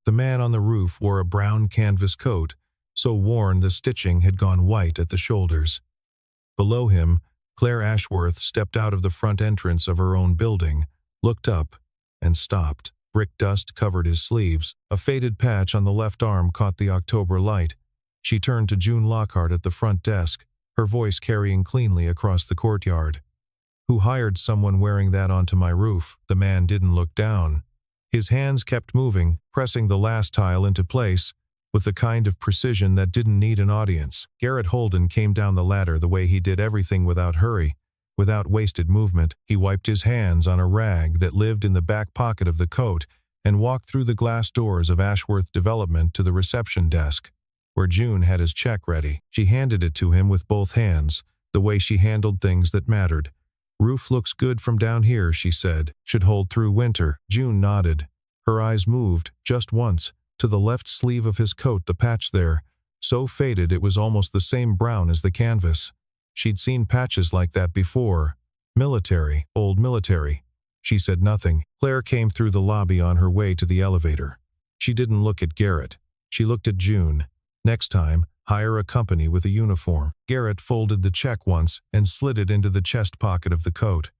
The man on the roof wore a brown canvas coat, so worn the stitching had gone white at the shoulders. Below him, Claire Ashworth stepped out of the front entrance of her own building, looked up, and stopped. Brick dust covered his sleeves. A faded patch on the left arm caught the October light. She turned to June Lockhart at the front desk, her voice carrying cleanly across the courtyard. "Who hired someone wearing that onto my roof?" The man didn't look down. His hands kept moving, pressing the last tile into place, with the kind of precision that didn't need an audience. Garrett Holden came down the ladder the way he did everything without hurry, without wasted movement. He wiped his hands on a rag that lived in the back pocket of the coat and walked through the glass doors of Ashworth Development to the reception desk, where June had his check ready. She handed it to him with both hands, the way she handled things that mattered. "Roof looks good from down here," she said. "Should hold through winter." June nodded. Her eyes moved, just once, to the left sleeve of his coat, the patch there, so faded it was almost the same brown as the canvas. She'd seen patches like that before. Military, old military. She said nothing. Claire came through the lobby on her way to the elevator. She didn't look at Garrett. She looked at June. Next time, hire a company with a uniform. Garrett folded the check once and slid it into the chest pocket of the coat.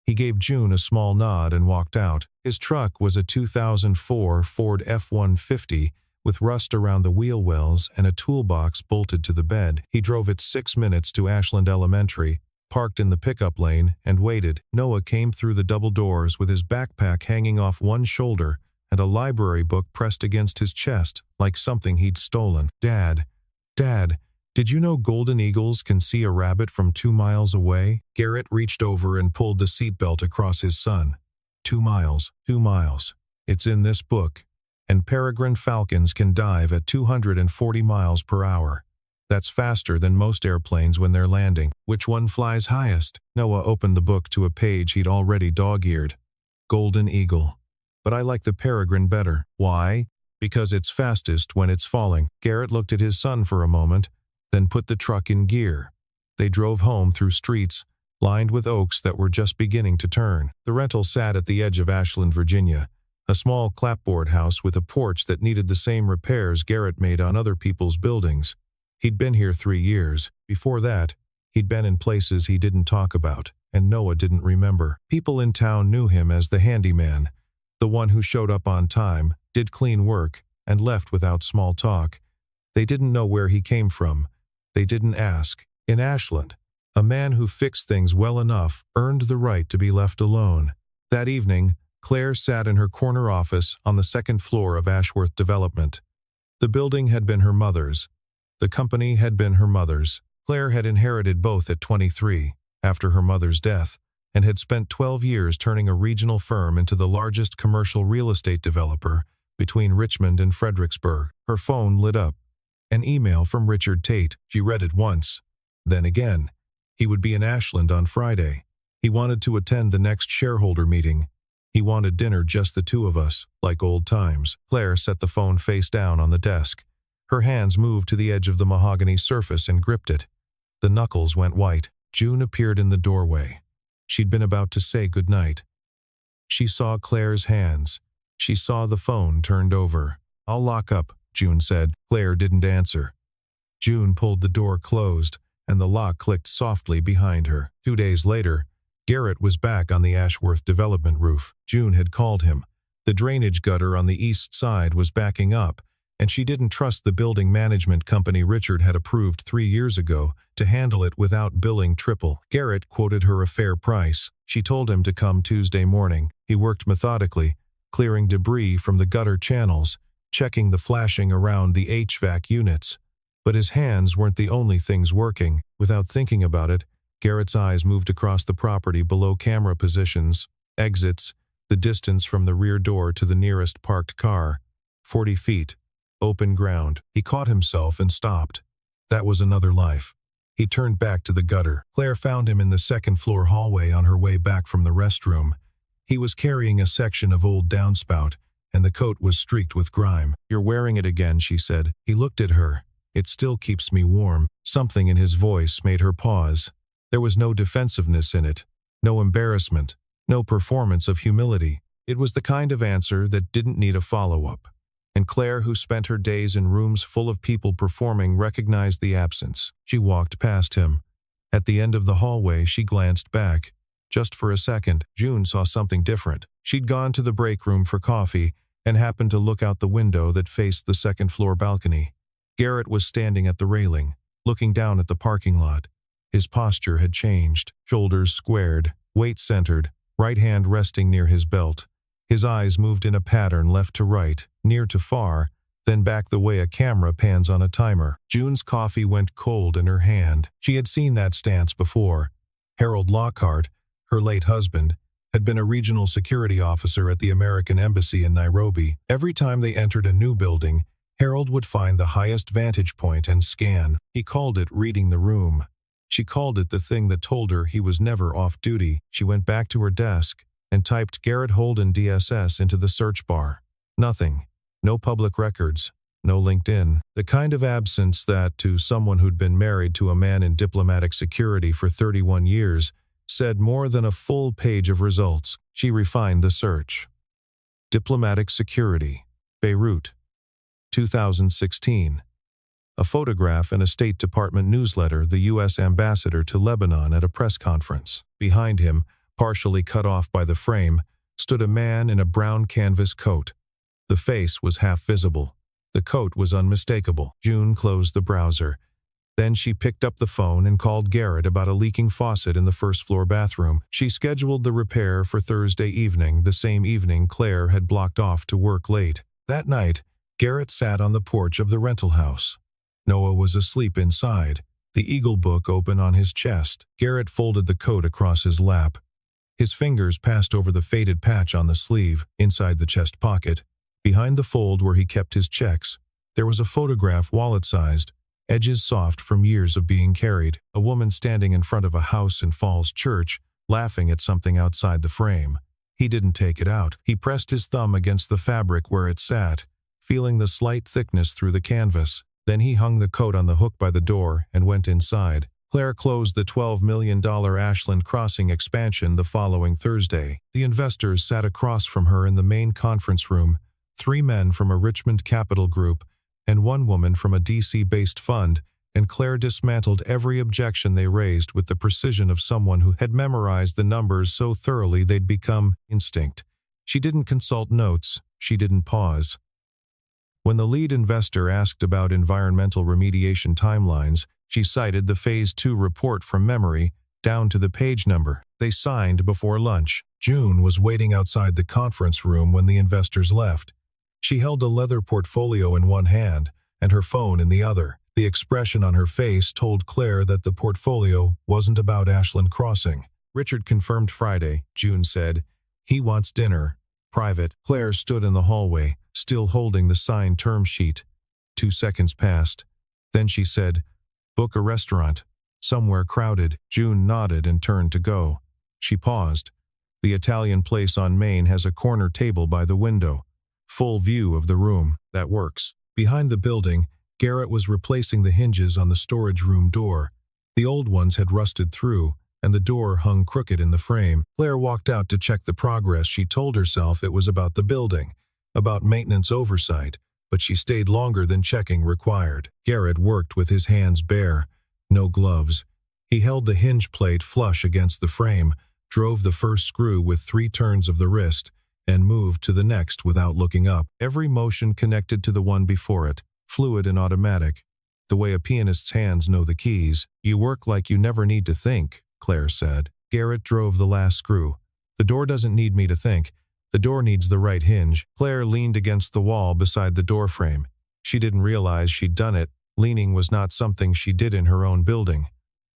He gave June a small nod and walked out. His truck was a 2004 Ford F-150 with rust around the wheel wells and a toolbox bolted to the bed. He drove it 6 minutes to Ashland Elementary, parked in the pickup lane, and waited. Noah came through the double doors with his backpack hanging off one shoulder and a library book pressed against his chest, like something he'd stolen. Dad, did you know golden eagles can see a rabbit from 2 miles away?" Garrett reached over and pulled the seatbelt across his son. 2 miles. It's in this book. And peregrine falcons can dive at 240 miles per hour. That's faster than most airplanes when they're landing. Which one flies highest? Noah opened the book to a page he'd already dog-eared. Golden eagle. But I like the peregrine better. Why? Because it's fastest when it's falling. Garrett looked at his son for a moment, then put the truck in gear. They drove home through streets lined with oaks that were just beginning to turn. The rental sat at the edge of Ashland, Virginia, a small clapboard house with a porch that needed the same repairs Garrett made on other people's buildings. He'd been here 3 years. Before that, he'd been in places he didn't talk about, and Noah didn't remember. People in town knew him as the handyman, the one who showed up on time, did clean work, and left without small talk. They didn't know where he came from. They didn't ask. In Ashland, a man who fixed things well enough earned the right to be left alone. That evening, Claire sat in her corner office on the second floor of Ashworth Development. The building had been her mother's. The company had been her mother's. Claire had inherited both at 23, after her mother's death, and had spent 12 years turning a regional firm into the largest commercial real estate developer between Richmond and Fredericksburg. Her phone lit up. An email from Richard Tate. She read it once. Then again. He would be in Ashland on Friday. He wanted to attend the next shareholder meeting. He wanted dinner, just the two of us, like old times. Claire set the phone face down on the desk. Her hands moved to the edge of the mahogany surface and gripped it. The knuckles went white. June appeared in the doorway. She'd been about to say goodnight. She saw Claire's hands. She saw the phone turned over. "I'll lock up," June said. Claire didn't answer. June pulled the door closed, and the lock clicked softly behind her. 2 days later, Garrett was back on the Ashworth Development roof. June had called him. The drainage gutter on the east side was backing up, and she didn't trust the building management company Richard had approved 3 years ago to handle it without billing triple. Garrett quoted her a fair price. She told him to come Tuesday morning. He worked methodically, clearing debris from the gutter channels, checking the flashing around the HVAC units. But his hands weren't the only things working. Without thinking about it, Garrett's eyes moved across the property below camera positions, exits, the distance from the rear door to the nearest parked car. 40 feet. Open ground. He caught himself and stopped. That was another life. He turned back to the gutter. Claire found him in the second-floor hallway on her way back from the restroom. He was carrying a section of old downspout, and the coat was streaked with grime. "You're wearing it again," she said. He looked at her. "It still keeps me warm." Something in his voice made her pause. There was no defensiveness in it, no embarrassment, no performance of humility. It was the kind of answer that didn't need a follow-up. and Claire, who spent her days in rooms full of people performing, recognized the absence. She walked past him. At the end of the hallway, she glanced back. Just for a second, June saw something different. She'd gone to the break room for coffee and happened to look out the window that faced the second-floor balcony. Garrett was standing at the railing, looking down at the parking lot. His posture had changed, shoulders squared, weight centered, right hand resting near his belt. His eyes moved in a pattern left to right, near to far, then back the way a camera pans on a timer. June's coffee went cold in her hand. She had seen that stance before. Harold Lockhart, her late husband, had been a regional security officer at the American Embassy in Nairobi. Every time they entered a new building, Harold would find the highest vantage point and scan. He called it reading the room. She called it the thing that told her he was never off duty. She went back to her desk and typed Garrett Holden DSS into the search bar. Nothing. No public records. No LinkedIn. The kind of absence that, to someone who'd been married to a man in diplomatic security for 31 years, said more than a full page of results. She refined the search. Diplomatic security. Beirut. 2016. A photograph in a State Department newsletter, the U.S. ambassador to Lebanon at a press conference. Behind him, partially cut off by the frame, stood a man in a brown canvas coat. The face was half visible. The coat was unmistakable. June closed the browser. Then she picked up the phone and called Garrett about a leaking faucet in the first-floor bathroom. She scheduled the repair for Thursday evening, the same evening Claire had blocked off to work late. That night, Garrett sat on the porch of the rental house. Noah was asleep inside, the Eagle book open on his chest. Garrett folded the coat across his lap. His fingers passed over the faded patch on the sleeve, inside the chest pocket. Behind the fold where he kept his checks, there was a photograph wallet-sized, edges soft from years of being carried. A woman standing in front of a house in Falls Church, laughing at something outside the frame. He didn't take it out. He pressed his thumb against the fabric where it sat, feeling the slight thickness through the canvas. Then he hung the coat on the hook by the door and went inside. Claire closed the $12 million Ashland Crossing expansion the following Thursday. The investors sat across from her in the main conference room, 3 men from a Richmond capital group and 1 woman from a DC-based fund, and Claire dismantled every objection they raised with the precision of someone who had memorized the numbers so thoroughly they'd become instinct. She didn't consult notes. She didn't pause. When the lead investor asked about environmental remediation timelines, she cited the Phase 2 report from memory, down to the page number. They signed before lunch. June was waiting outside the conference room when the investors left. She held a leather portfolio in one hand and her phone in the other. The expression on her face told Claire that the portfolio wasn't about Ashland Crossing. Richard confirmed Friday, June said. He wants dinner. Private. Claire stood in the hallway, still holding the signed term sheet. 2 seconds passed. Then she said, "Book a restaurant. Somewhere crowded." June nodded and turned to go. She paused. The Italian place on Main has a corner table by the window. Full view of the room. That works. Behind the building, Garrett was replacing the hinges on the storage room door. The old ones had rusted through, and the door hung crooked in the frame. Claire walked out to check the progress. She told herself it was about the building, about maintenance oversight, but she stayed longer than checking required. Garrett worked with his hands bare, no gloves. He held the hinge plate flush against the frame, drove the first screw with 3 turns of the wrist, and moved to the next without looking up. Every motion connected to the one before it, fluid and automatic, the way a pianist's hands know the keys. "You work like you never need to think," Claire said. Garrett drove the last screw. "The door doesn't need me to think. The door needs the right hinge." Claire leaned against the wall beside the door frame. She didn't realize she'd done it. Leaning was not something she did in her own building.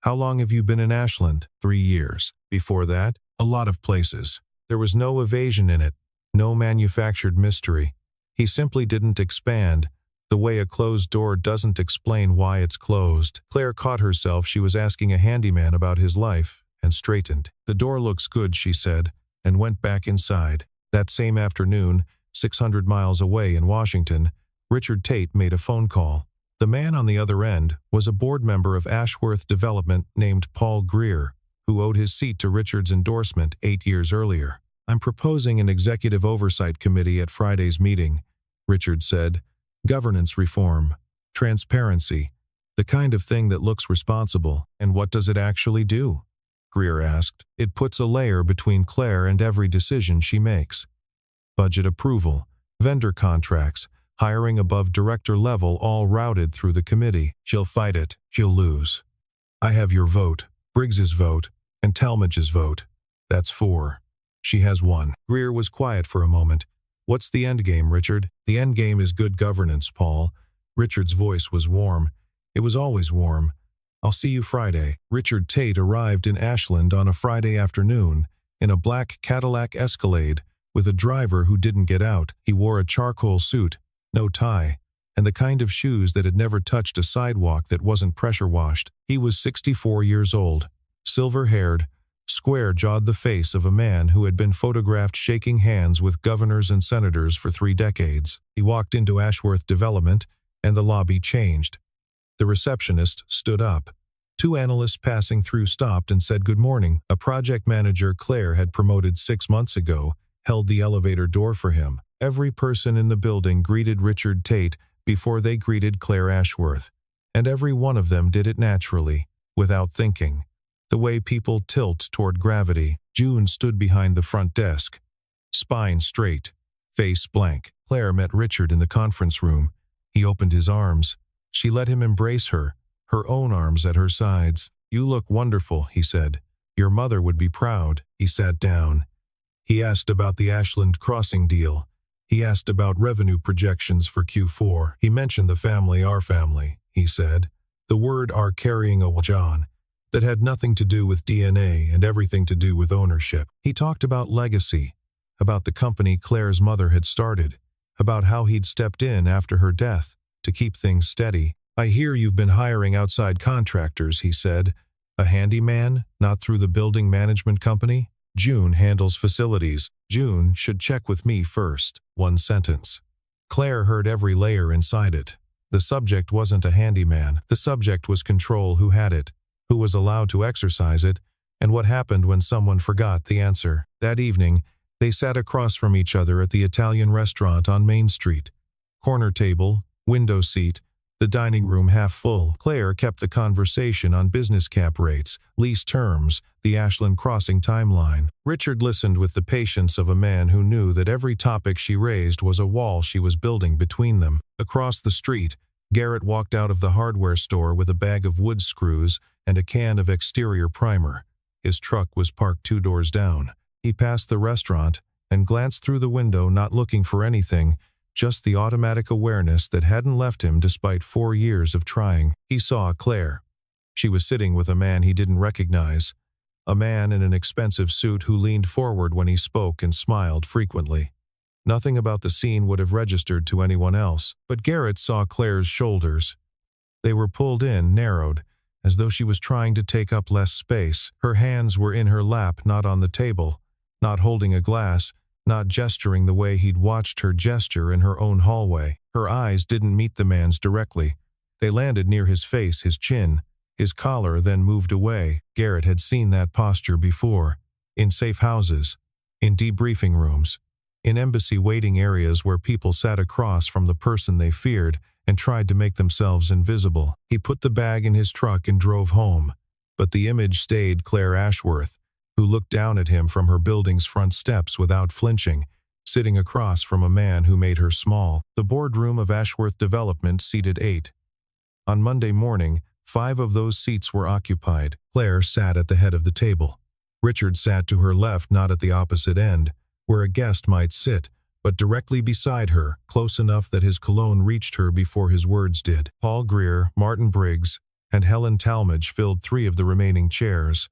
"How long have you been in Ashland?" 3 years. Before that, a lot of places. There was no evasion in it, no manufactured mystery. He simply didn't expand, the way a closed door doesn't explain why it's closed. Claire caught herself she was asking a handyman about his life, and straightened. "The door looks good," she said, and went back inside. That same afternoon, 600 miles away in Washington, Richard Tate made a phone call. The man on the other end was a board member of Ashworth Development named Paul Greer, who owed his seat to Richard's endorsement 8 years earlier. "I'm proposing an executive oversight committee at Friday's meeting," Richard said. Governance reform. Transparency. The kind of thing that looks responsible. And what does it actually do? Greer asked. It puts a layer between Claire and every decision she makes. Budget approval, vendor contracts, hiring above director level, all routed through the committee. She'll fight it. She'll lose. I have your vote, Briggs's vote, and Talmadge's vote. That's 4. She has 1. Greer was quiet for a moment. What's the endgame, Richard? The endgame is good governance, Paul. Richard's voice was warm. It was always warm. I'll see you Friday. Richard Tate arrived in Ashland on a Friday afternoon, in a black Cadillac Escalade, with a driver who didn't get out. He wore a charcoal suit, no tie, and the kind of shoes that had never touched a sidewalk that wasn't pressure-washed. He was 64 years old, silver-haired, square-jawed, the face of a man who had been photographed shaking hands with governors and senators for 3 decades. He walked into Ashworth Development, and the lobby changed. The receptionist stood up. 2 analysts passing through stopped and said good morning. A project manager Claire had promoted 6 months ago held the elevator door for him. Every person in the building greeted Richard Tate before they greeted Claire Ashworth, and every one of them did it naturally, without thinking. The way people tilt toward gravity. June stood behind the front desk, spine straight, face blank. Claire met Richard in the conference room. He opened his arms. She let him embrace her, her own arms at her sides. You look wonderful, he said. Your mother would be proud. He sat down. He asked about the Ashland crossing deal. He asked about revenue projections for Q4. He mentioned the family, our family, he said. The word "our" carrying a John that had nothing to do with DNA and everything to do with ownership. He talked about legacy, about the company Claire's mother had started, about how he'd stepped in after her death to keep things steady. I hear you've been hiring outside contractors, he said. A handyman, not through the building management company? June handles facilities. June should check with me first. 1 sentence. Claire heard every layer inside it. The subject wasn't a handyman. The subject was control. Who had it? Who was allowed to exercise it? And what happened when someone forgot the answer? That evening, they sat across from each other at the Italian restaurant on Main Street. Corner table, window seat, the dining room half full. Claire kept the conversation on business cap rates, lease terms, the Ashland crossing timeline. Richard listened with the patience of a man who knew that every topic she raised was a wall she was building between them. Across the street, Garrett walked out of the hardware store with a bag of wood screws and a can of exterior primer. His truck was parked 2 doors down. He passed the restaurant and glanced through the window, not looking for anything, just the automatic awareness that hadn't left him despite 4 years of trying. He saw Claire. She was sitting with a man he didn't recognize, a man in an expensive suit who leaned forward when he spoke and smiled frequently. Nothing about the scene would have registered to anyone else, but Garrett saw Claire's shoulders. They were pulled in, narrowed, as though she was trying to take up less space. Her hands were in her lap, not on the table, not holding a glass, not gesturing the way he'd watched her gesture in her own hallway. Her eyes didn't meet the man's directly. They landed near his face, his chin, his collar, then moved away. Garrett had seen that posture before, in safe houses, in debriefing rooms, in embassy waiting areas where people sat across from the person they feared and tried to make themselves invisible. He put the bag in his truck and drove home, but the image stayed Claire Ashworth, who looked down at him from her building's front steps without flinching, sitting across from a man who made her small. The boardroom of Ashworth Development seated 8. On Monday morning, 5 of those seats were occupied. Claire sat at the head of the table. Richard sat to her left, not at the opposite end, where a guest might sit, but directly beside her, close enough that his cologne reached her before his words did. Paul Greer, Martin Briggs, and Helen Talmadge filled 3 of the remaining chairs.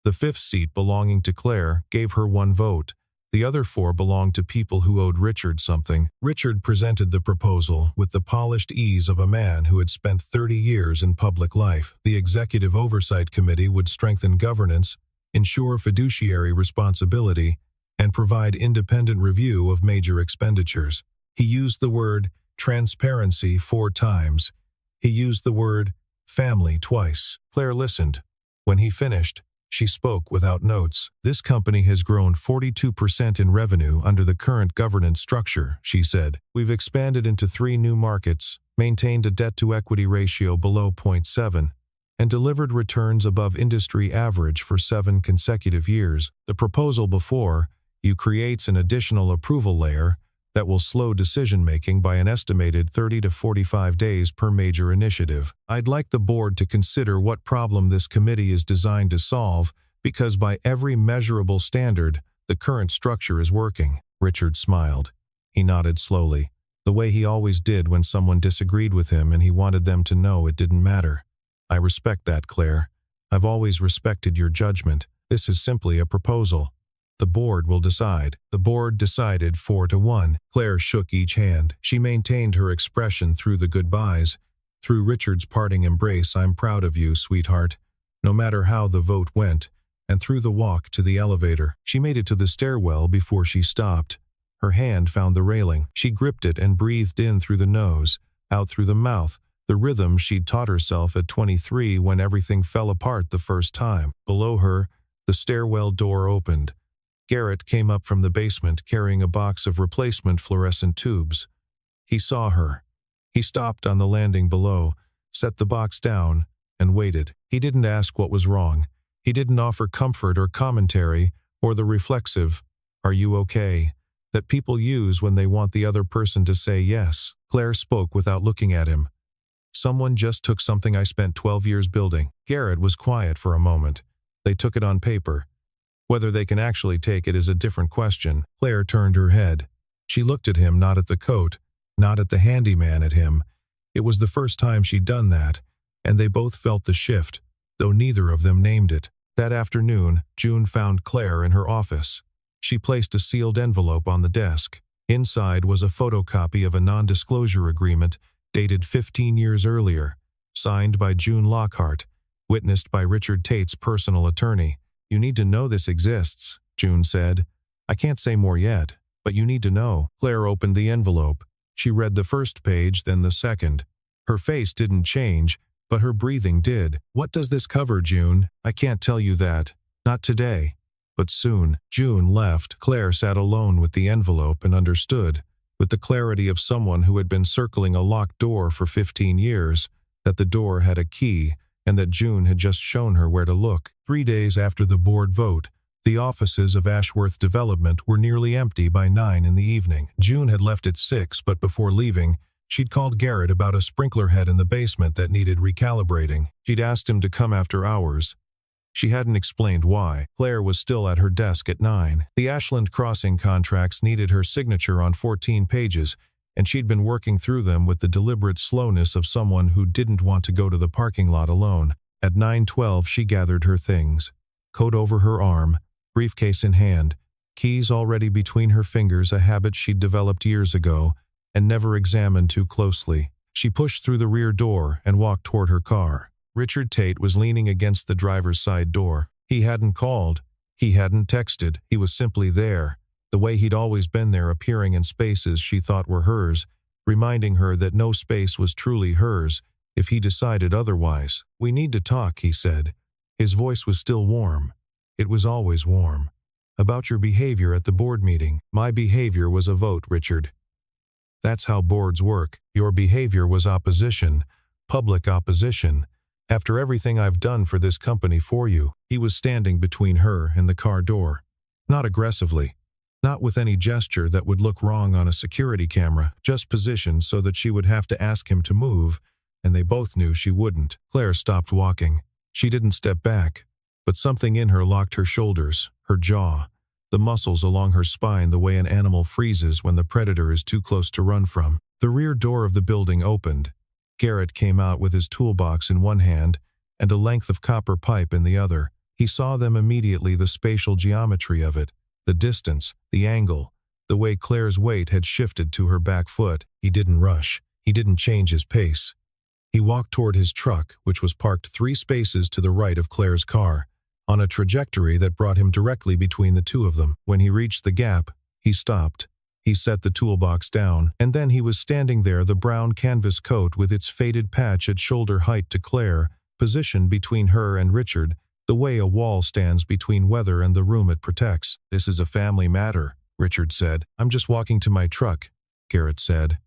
The 5th seat, belonging to Claire, gave her 1 vote. The other 4 belonged to people who owed Richard something. Richard presented the proposal with the polished ease of a man who had spent 30 years in public life. The Executive Oversight Committee would strengthen governance, ensure fiduciary responsibility, and provide independent review of major expenditures. He used the word transparency 4 times. He used the word family twice. Claire listened. When he finished, She spoke without notes. "This company has grown 42% in revenue under the current governance structure," she said. "We've expanded into 3 new markets, maintained a debt-to-equity ratio below 0.7, and delivered returns above industry average for 7 consecutive years. The proposal before you creates an additional approval layer that will slow decision-making by an estimated 30 to 45 days per major initiative. I'd like the board to consider what problem this committee is designed to solve, because by every measurable standard, the current structure is working." Richard smiled. He nodded slowly, the way he always did when someone disagreed with him and he wanted them to know it didn't matter. "I respect that, Claire. I've always respected your judgment. This is simply a proposal. The board will decide." The board decided 4-1. Claire shook each hand. She maintained her expression through the goodbyes, through Richard's parting embrace, "I'm proud of you, sweetheart," no matter how the vote went, and through the walk to the elevator. She made it to the stairwell before she stopped. Her hand found the railing. She gripped it and breathed in through the nose, out through the mouth, the rhythm she'd taught herself at 23 when everything fell apart the first time. Below her, the stairwell door opened. Garrett came up from the basement carrying a box of replacement fluorescent tubes. He saw her. He stopped on the landing below, set the box down, and waited. He didn't ask what was wrong. He didn't offer comfort or commentary or the reflexive, "Are you okay?" that people use when they want the other person to say yes. Claire spoke without looking at him. "Someone just took something I spent 12 years building." Garrett was quiet for a moment. "They took it on paper. Whether they can actually take it is a different question." Claire turned her head. She looked at him, not at the coat, not at the handyman, at him. It was the first time she'd done that, and they both felt the shift, though neither of them named it. That afternoon, June found Claire in her office. She placed a sealed envelope on the desk. Inside was a photocopy of a non-disclosure agreement dated 15 years earlier, signed by June Lockhart, witnessed by Richard Tate's personal attorney. "You need to know this exists," June said. "I can't say more yet, but you need to know." Claire opened the envelope. She read the first page, then the second. Her face didn't change, but her breathing did. "What does this cover, June?" "I can't tell you that. Not today. But soon." June left. Claire sat alone with the envelope and understood, with the clarity of someone who had been circling a locked door for 15 years, that the door had a key and that June had just shown her where to look. 3 days after the board vote, the offices of Ashworth Development were nearly empty by 9 in the evening. June had left at 6, but before leaving, she'd called Garrett about a sprinkler head in the basement that needed recalibrating. She'd asked him to come after hours. She hadn't explained why. Claire was still at her desk at 9. The Ashland crossing contracts needed her signature on 14 pages, and she'd been working through them with the deliberate slowness of someone who didn't want to go to the parking lot alone. At 9:12 she gathered her things. Coat over her arm, briefcase in hand, keys already between her fingers, a habit she'd developed years ago and never examined too closely. She pushed through the rear door and walked toward her car. Richard Tate was leaning against the driver's side door. He hadn't called. He hadn't texted. He was simply there, the way he'd always been there, appearing in spaces she thought were hers, reminding her that no space was truly hers if he decided otherwise. "We need to talk," he said. His voice was still warm. It was always warm. "About your behavior at the board meeting." "My behavior was a vote, Richard. That's how boards work. Your behavior was opposition, public opposition. After everything I've done for this company for you." He was standing between her and the car door. Not aggressively. Not with any gesture that would look wrong on a security camera, just positioned so that she would have to ask him to move, and they both knew she wouldn't. Claire stopped walking. She didn't step back, but something in her locked her shoulders, her jaw, the muscles along her spine, the way an animal freezes when the predator is too close to run from. The rear door of the building opened. Garrett came out with his toolbox in one hand and a length of copper pipe in the other. He saw them immediately, the spatial geometry of it, the distance, the angle, the way Claire's weight had shifted to her back foot. He didn't rush. He didn't change his pace. He walked toward his truck, which was parked 3 spaces to the right of Claire's car, on a trajectory that brought him directly between the two of them. When he reached the gap, he stopped. He set the toolbox down, and then he was standing there, the brown canvas coat with its faded patch at shoulder height to Claire, positioned between her and Richard, The way a wall stands between weather and the room it protects. This is a family matter, Richard said. I'm just walking to my truck, Garrett said.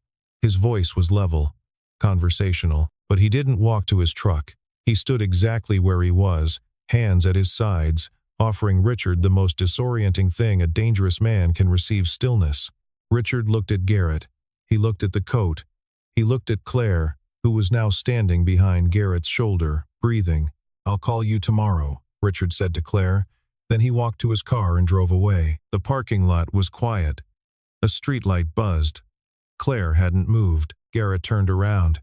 His voice was level, conversational, but he didn't walk to his truck. He stood exactly where he was, hands at his sides, offering Richard the most disorienting thing a dangerous man can receive: stillness. Richard looked at Garrett. He looked at the coat. He looked at Claire, who was now standing behind Garrett's shoulder, breathing. I'll call you tomorrow, Richard said to Claire. Then he walked to his car and drove away. The parking lot was quiet. A streetlight buzzed. Claire hadn't moved. Garrett turned around.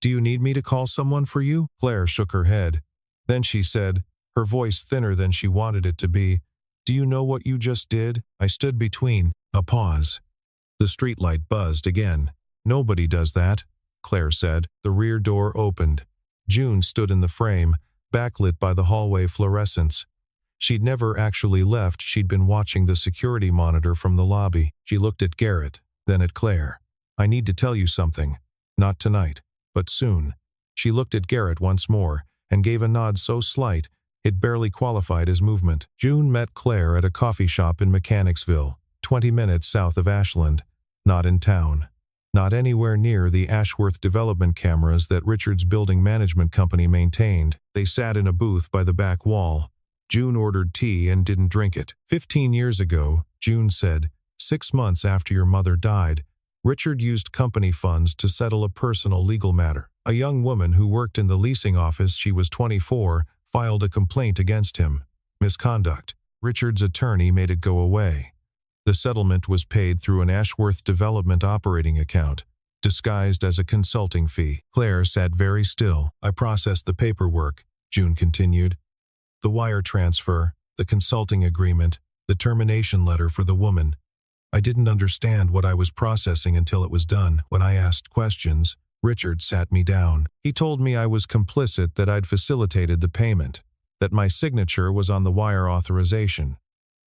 Do you need me to call someone for you? Claire shook her head. Then she said, her voice thinner than she wanted it to be, do you know what you just did? I stood between. A pause. The streetlight buzzed again. Nobody does that, Claire said. The rear door opened. June stood in the frame, backlit by the hallway fluorescence. She'd never actually left. She'd been watching the security monitor from the lobby. She looked at Garrett, then at Claire. I need to tell you something. Not tonight, but soon. She looked at Garrett once more, and gave a nod so slight, it barely qualified as movement. June met Claire at a coffee shop in Mechanicsville, 20 minutes south of Ashland. Not in town. Not anywhere near the Ashworth development cameras that Richard's building management company maintained. They sat in a booth by the back wall. June ordered tea and didn't drink it. 15 years ago, June said, 6 months after your mother died, Richard used company funds to settle a personal legal matter. A young woman who worked in the leasing office, she was 24, filed a complaint against him. Misconduct. Richard's attorney made it go away. The settlement was paid through an Ashworth development operating account, disguised as a consulting fee. Claire sat very still. I processed the paperwork, June continued. The wire transfer, the consulting agreement, the termination letter for the woman. I didn't understand what I was processing until it was done. When I asked questions, Richard sat me down. He told me I was complicit, that I'd facilitated the payment, that my signature was on the wire authorization.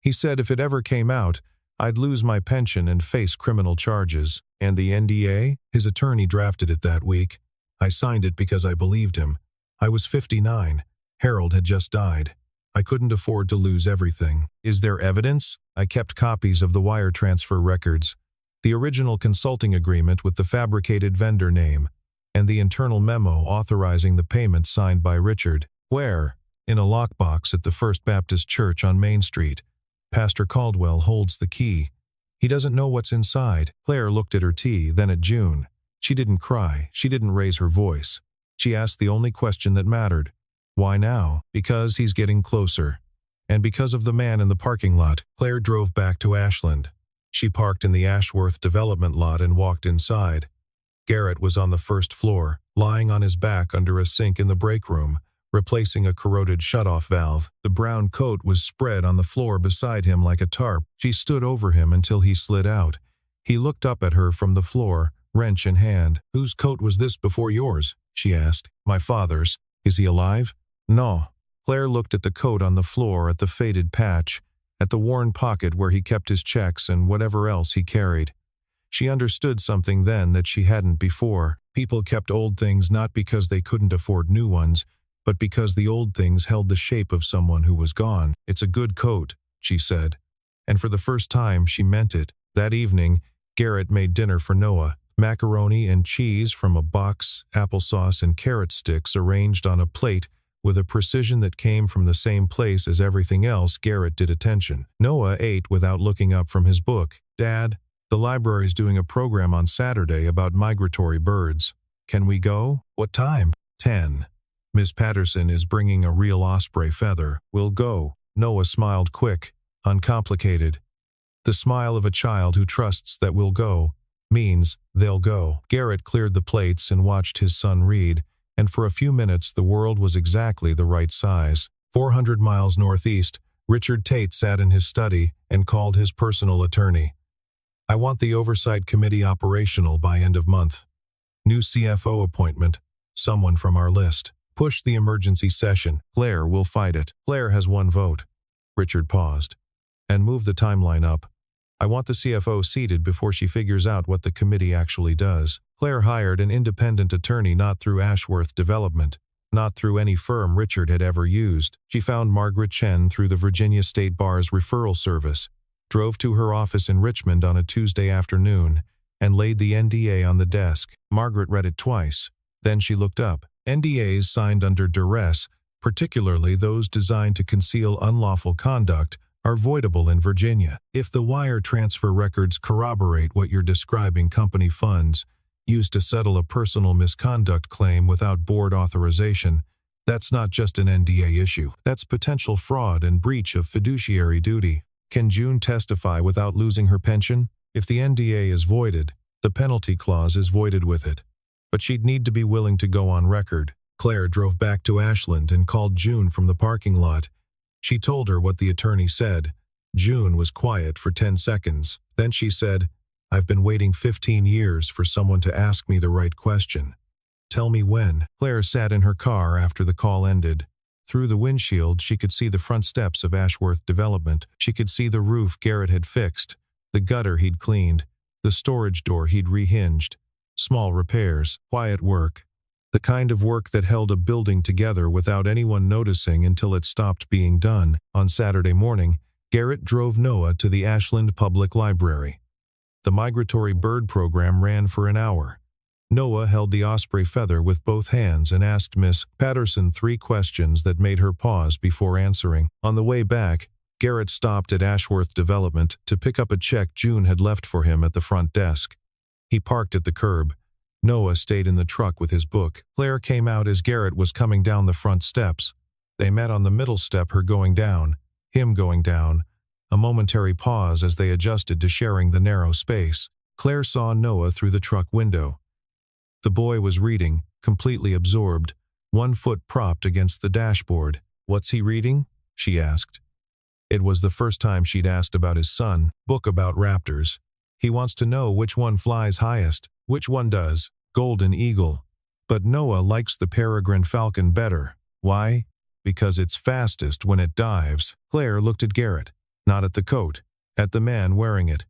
He said if it ever came out, I'd lose my pension and face criminal charges. And the NDA? His attorney drafted it that week. I signed it because I believed him. I was 59. Harold had just died. I couldn't afford to lose everything. Is there evidence? I kept copies of the wire transfer records, the original consulting agreement with the fabricated vendor name, and the internal memo authorizing the payment signed by Richard. Where? In a lockbox at the First Baptist Church on Main Street. Pastor Caldwell holds the key. He doesn't know what's inside. Claire looked at her tea, then at June. She didn't cry. She didn't raise her voice. She asked the only question that mattered. Why now? Because he's getting closer. And because of the man in the parking lot. Claire drove back to Ashland. She parked in the Ashworth development lot and walked inside. Garrett was on the first floor, lying on his back under a sink in the break room, replacing a corroded shutoff valve. The brown coat was spread on the floor beside him like a tarp. She stood over him until he slid out. He looked up at her from the floor, wrench in hand. Whose coat was this before yours? She asked. My father's. Is he alive? No. Claire looked at the coat on the floor, at the faded patch, at the worn pocket where he kept his checks and whatever else he carried. She understood something then that she hadn't before. People kept old things not because they couldn't afford new ones, but because the old things held the shape of someone who was gone. It's a good coat, she said. And for the first time, she meant it. That evening, Garrett made dinner for Noah. Macaroni and cheese from a box, applesauce and carrot sticks arranged on a plate with a precision that came from the same place as everything else Garrett did attention. Noah ate without looking up from his book. Dad, the library's doing a program on Saturday about migratory birds. Can we go? What time? 10. Miss Patterson is bringing a real osprey feather. We'll go. Noah smiled quick, uncomplicated. The smile of a child who trusts that we'll go means they'll go. Garrett cleared the plates and watched his son read, and for a few minutes the world was exactly the right size. 400 miles northeast, Richard Tate sat in his study and called his personal attorney. I want the oversight committee operational by end of month. New CFO appointment, someone from our list. Push the emergency session. Claire will fight it. Claire has 1 vote. Richard paused. And move the timeline up. I want the CFO seated before she figures out what the committee actually does. Claire hired an independent attorney not through Ashworth Development. not through any firm Richard had ever used. She found Margaret Chen through the Virginia State Bar's referral service, drove to her office in Richmond on a Tuesday afternoon, and laid the NDA on the desk. Margaret read it twice. Then she looked up. NDAs signed under duress, particularly those designed to conceal unlawful conduct, are voidable in Virginia. If the wire transfer records corroborate what you're describing, company funds used to settle a personal misconduct claim without board authorization, that's not just an NDA issue. That's potential fraud and breach of fiduciary duty. Can June testify without losing her pension? If the NDA is voided, the penalty clause is voided with it. But she'd need to be willing to go on record. Claire drove back to Ashland and called June from the parking lot. She told her what the attorney said. June was quiet for 10 seconds. Then she said, "I've been waiting 15 years for someone to ask me the right question. Tell me when." Claire sat in her car after the call ended. Through the windshield, she could see the front steps of Ashworth development. She could see the roof Garrett had fixed, the gutter he'd cleaned, the storage door he'd rehinged. Small repairs, quiet work. The kind of work that held a building together without anyone noticing until it stopped being done. On Saturday morning, Garrett drove Noah to the Ashland Public Library. The migratory bird program ran for an hour. Noah held the osprey feather with both hands and asked Miss Patterson 3 questions that made her pause before answering. On the way back, Garrett stopped at Ashworth Development to pick up a check June had left for him at the front desk. He parked at the curb. Noah stayed in the truck with his book. Claire came out as Garrett was coming down the front steps. They met on the middle step, her going down, him going down. A momentary pause as they adjusted to sharing the narrow space. Claire saw Noah through the truck window. The boy was reading, completely absorbed, one foot propped against the dashboard. "What's he reading?" she asked. It was the first time she'd asked about his son. "Book about raptors. He wants to know which one flies highest." "Which one does?" "Golden eagle. But Noah likes the peregrine falcon better." "Why?" "Because it's fastest when it dives." Claire looked at Garrett, not at the coat, at the man wearing it.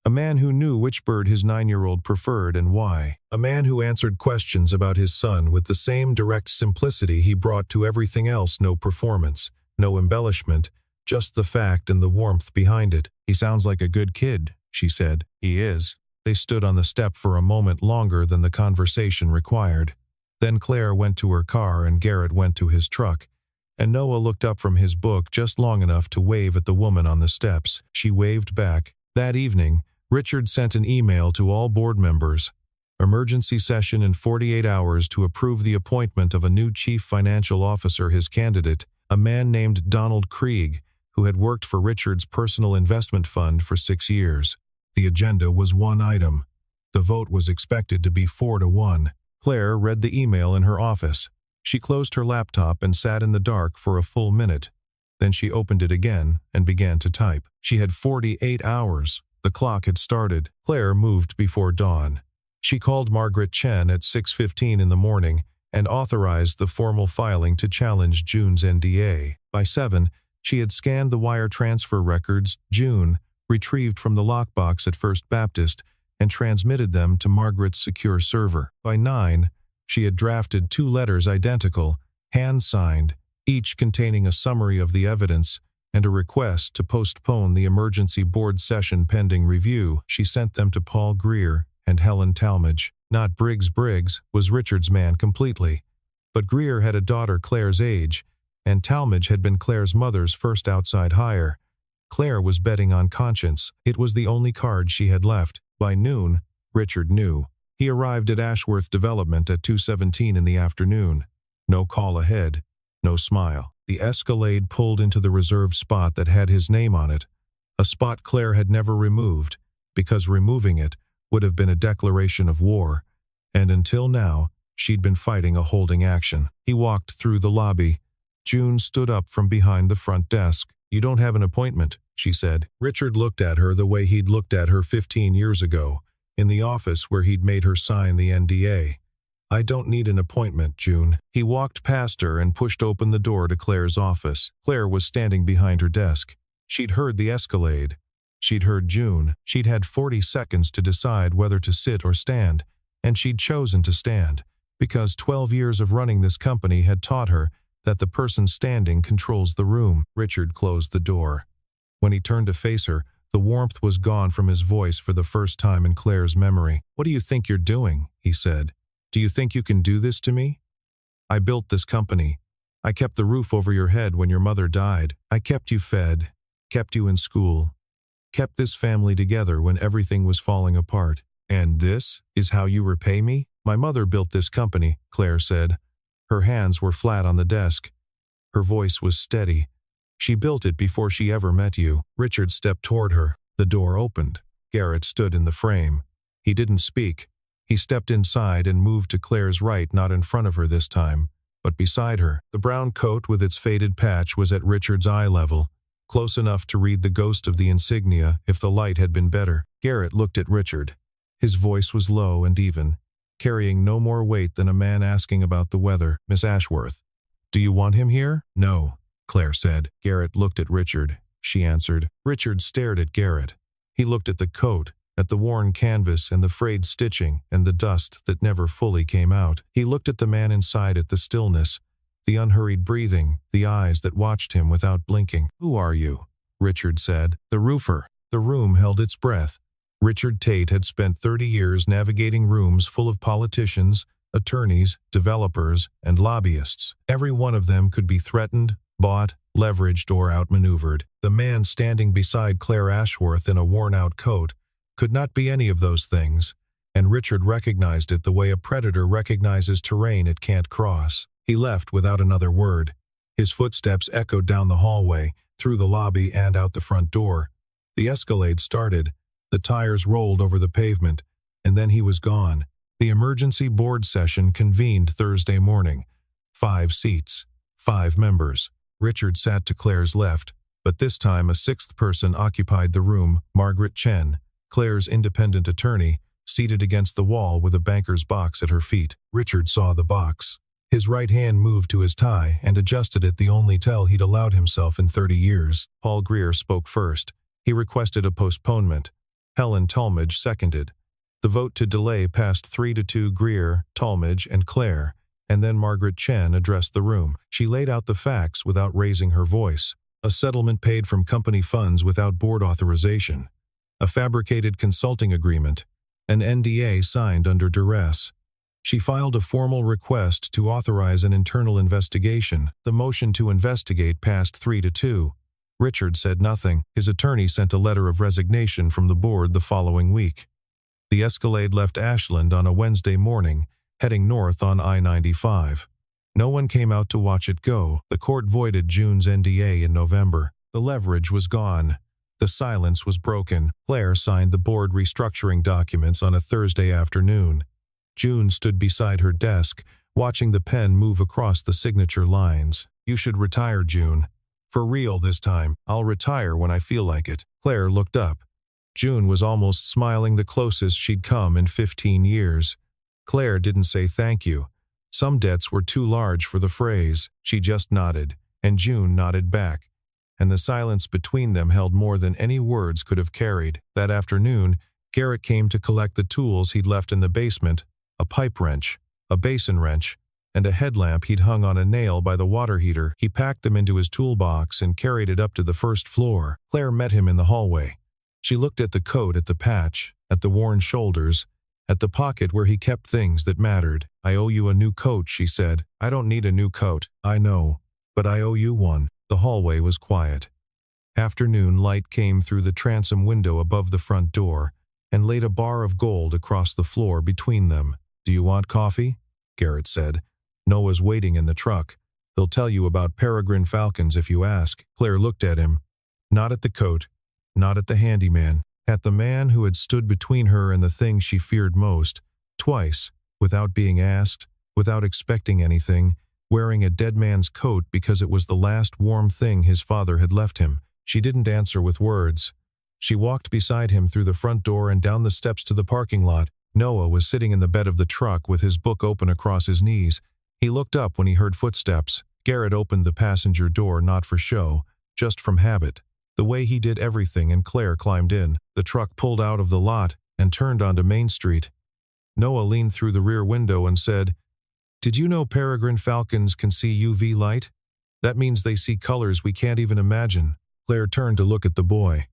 A man who knew which bird his 9-year-old preferred and why. A man who answered questions about his son with the same direct simplicity he brought to everything else. No performance, no embellishment, just the fact and the warmth behind it. "He sounds like a good kid," she said. "He is." They stood on the step for a moment longer than the conversation required. Then Claire went to her car and Garrett went to his truck, and Noah looked up from his book just long enough to wave at the woman on the steps. She waved back. That evening, Richard sent an email to all board members. Emergency session in 48 hours to approve the appointment of a new chief financial officer. His candidate, a man named Donald Krieg, who had worked for Richard's personal investment fund for 6 years. The agenda was one item. The vote was expected to be 4-1. Claire read the email in her office. She closed her laptop and sat in the dark for a full minute. Then she opened it again and began to type. She had 48 hours. The clock had started. Claire moved before dawn. She called Margaret Chen at 6:15 in the morning and authorized the formal filing to challenge June's NDA. By 7, she had scanned the wire transfer records June retrieved from the lockbox at First Baptist and transmitted them to Margaret's secure server. By 9, she had drafted 2 letters identical, hand-signed, each containing a summary of the evidence and a request to postpone the emergency board session pending review. She sent them to Paul Greer and Helen Talmadge. Not Briggs was Richard's man completely, but Greer had a daughter Claire's age, and Talmadge had been Claire's mother's first outside hire. Claire was betting on conscience. It was the only card she had left. By noon, Richard knew. He arrived at Ashworth Development at 2:17 in the afternoon. No call ahead, no smile. The Escalade pulled into the reserved spot that had his name on it, a spot Claire had never removed, because removing it would have been a declaration of war, and until now, she'd been fighting a holding action. He walked through the lobby. June stood up from behind the front desk. "You don't have an appointment," she said. Richard looked at her the way he'd looked at her 15 years ago, in the office where he'd made her sign the NDA. "I don't need an appointment, June." He walked past her and pushed open the door to Claire's office. Claire was standing behind her desk. She'd heard the Escalade. She'd heard June. She'd had 40 seconds to decide whether to sit or stand, and she'd chosen to stand. Because 12 years of running this company had taught her that the person standing controls the room. Richard closed the door. When he turned to face her, the warmth was gone from his voice for the first time in Claire's memory. "What do you think you're doing?" he said. "Do you think you can do this to me? I built this company. I kept the roof over your head when your mother died. I kept you fed, kept you in school, kept this family together when everything was falling apart. And this is how you repay me?" "My mother built this company," Claire said. Her hands were flat on the desk. Her voice was steady. "She built it before she ever met you." Richard stepped toward her. The door opened. Garrett stood in the frame. He didn't speak. He stepped inside and moved to Claire's right, not in front of her this time, but beside her. The brown coat with its faded patch was at Richard's eye level, close enough to read the ghost of the insignia if the light had been better. Garrett looked at Richard. His voice was low and even, carrying no more weight than a man asking about the weather. "Miss Ashworth, do you want him here?" "No," Claire said. Garrett looked at Richard. She answered. Richard stared at Garrett. He looked at the coat, at the worn canvas and the frayed stitching and the dust that never fully came out. He looked at the man inside, at the stillness, the unhurried breathing, the eyes that watched him without blinking. "Who are you?" Richard said. "The roofer." The room held its breath. Richard Tate had spent 30 years navigating rooms full of politicians, attorneys, developers, and lobbyists. Every one of them could be threatened, bought, leveraged, or outmaneuvered. The man standing beside Claire Ashworth in a worn-out coat could not be any of those things, and Richard recognized it the way a predator recognizes terrain it can't cross. He left without another word. His footsteps echoed down the hallway, through the lobby and out the front door. The escalade started. The tires rolled over the pavement, and then he was gone. The emergency board session convened Thursday morning. 5 seats, 5 members. Richard sat to Claire's left, but this time a 6th person occupied the room, Margaret Chen, Claire's independent attorney, seated against the wall with a banker's box at her feet. Richard saw the box. His right hand moved to his tie and adjusted it, the only tell he'd allowed himself in 30 years. Paul Greer spoke first. He requested a postponement. Helen Talmadge seconded. The vote to delay passed 3-2 Greer, Talmadge, and Claire, and then Margaret Chen addressed the room. She laid out the facts without raising her voice. A settlement paid from company funds without board authorization. A fabricated consulting agreement. An NDA signed under duress. She filed a formal request to authorize an internal investigation. The motion to investigate passed 3-2. Richard said nothing. His attorney sent a letter of resignation from the board the following week. The Escalade left Ashland on a Wednesday morning, heading north on I-95. No one came out to watch it go. The court voided June's NDA in November. The leverage was gone. The silence was broken. Claire signed the board restructuring documents on a Thursday afternoon. June stood beside her desk, watching the pen move across the signature lines. "You should retire, June. For real this time. I'll retire when I feel like it." Claire looked up. June was almost smiling, the closest she'd come in 15 years. Claire didn't say thank you. Some debts were too large for the phrase. She just nodded, and June nodded back. And the silence between them held more than any words could have carried. That afternoon, Garrett came to collect the tools he'd left in the basement, a pipe wrench, a basin wrench, and a headlamp he'd hung on a nail by the water heater. He packed them into his toolbox and carried it up to the first floor. Claire met him in the hallway. She looked at the coat, at the patch, at the worn shoulders, at the pocket where he kept things that mattered. "I owe you a new coat," she said. "I don't need a new coat." "I know, but I owe you one." The hallway was quiet. Afternoon light came through the transom window above the front door and laid a bar of gold across the floor between them. "Do you want coffee?" Garrett said. "Noah's waiting in the truck. He'll tell you about peregrine falcons if you ask." Claire looked at him. Not at the coat, not at the handyman, at the man who had stood between her and the thing she feared most, twice, without being asked, without expecting anything, wearing a dead man's coat because it was the last warm thing his father had left him. She didn't answer with words. She walked beside him through the front door and down the steps to the parking lot. Noah was sitting in the bed of the truck with his book open across his knees. He looked up when he heard footsteps. Garrett opened the passenger door not for show, just from habit, the way he did everything, and Claire climbed in. The truck pulled out of the lot and turned onto Main Street. Noah leaned through the rear window and said, Did you know peregrine falcons can see UV light? That means they see colors we can't even imagine. Claire turned to look at the boy.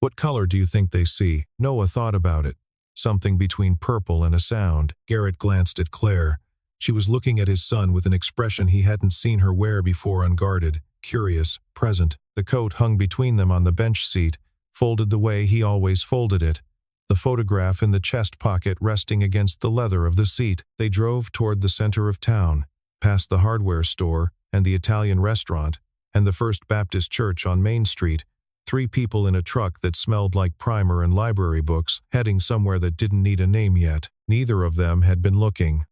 What color do you think they see? Noah thought about it. Something between purple and a sound. Garrett glanced at Claire. She was looking at his son with an expression he hadn't seen her wear before, unguarded, curious, present. The coat hung between them on the bench seat, folded the way he always folded it. The photograph in the chest pocket resting against the leather of the seat. They drove toward the center of town, past the hardware store and the Italian restaurant and the First Baptist Church on Main Street, 3 people in a truck that smelled like primer and library books, heading somewhere that didn't need a name yet. Neither of them had been looking.